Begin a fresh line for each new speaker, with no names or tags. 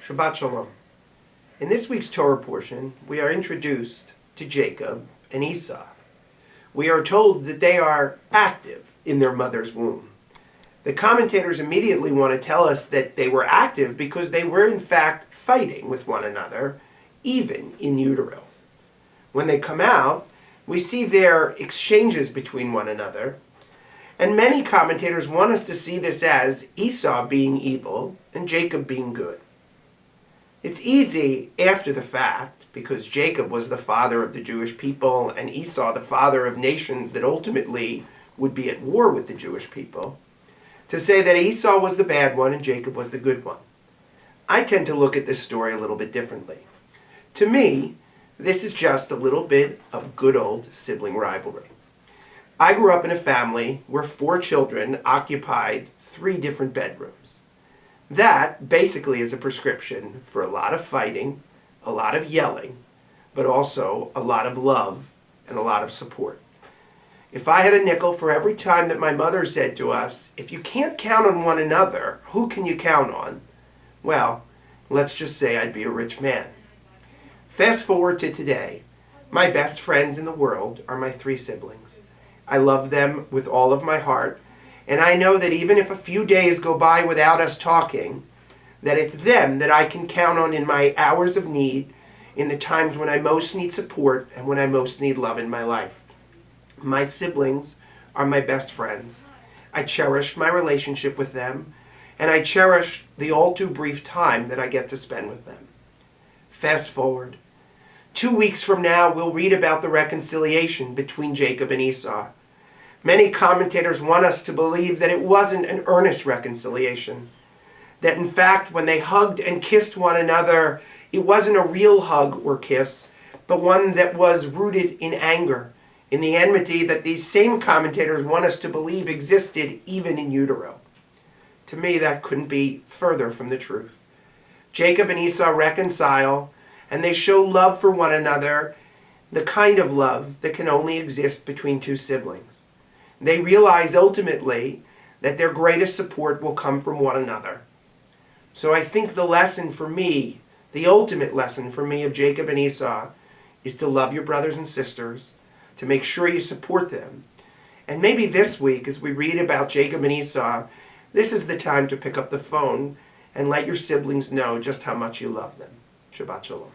Shabbat Shalom. In this week's Torah portion, we are introduced to Jacob and Esau. We are told that they are active in their mother's womb. The commentators immediately want to tell us that they were active because they were in fact fighting with one another, even in utero. When they come out, we see their exchanges between one another, and many commentators want us to see this as Esau being evil and Jacob being good. It's easy after the fact, because Jacob was the father of the Jewish people and Esau the father of nations that ultimately would be at war with the Jewish people, to say that Esau was the bad one and Jacob was the good one. I tend to look at this story a little bit differently. To me, this is just a little bit of good old sibling rivalry. I grew up in a family where 4 children occupied 3 different bedrooms. That basically is a prescription for a lot of fighting, a lot of yelling, but also a lot of love and a lot of support. If I had a nickel for every time that my mother said to us, if you can't count on one another, who can you count on? Well, let's just say I'd be a rich man. Fast forward to today. My best friends in the world are my 3 siblings. I love them with all of my heart. And I know that even if a few days go by without us talking, that it's them that I can count on in my hours of need, in the times when I most need support and when I most need love in my life. My siblings are my best friends. I cherish my relationship with them, and I cherish the all too brief time that I get to spend with them. Fast forward. 2 weeks from now, we'll read about the reconciliation between Jacob and Esau. Many commentators want us to believe that it wasn't an earnest reconciliation. That in fact, when they hugged and kissed one another, it wasn't a real hug or kiss, but one that was rooted in anger, in the enmity that these same commentators want us to believe existed even in utero. To me, that couldn't be further from the truth. Jacob and Esau reconcile, and they show love for one another, the kind of love that can only exist between 2 siblings. They realize ultimately that their greatest support will come from one another. So I think the lesson for me, the ultimate lesson for me of Jacob and Esau, is to love your brothers and sisters, to make sure you support them. And maybe this week, as we read about Jacob and Esau, this is the time to pick up the phone and let your siblings know just how much you love them. Shabbat Shalom.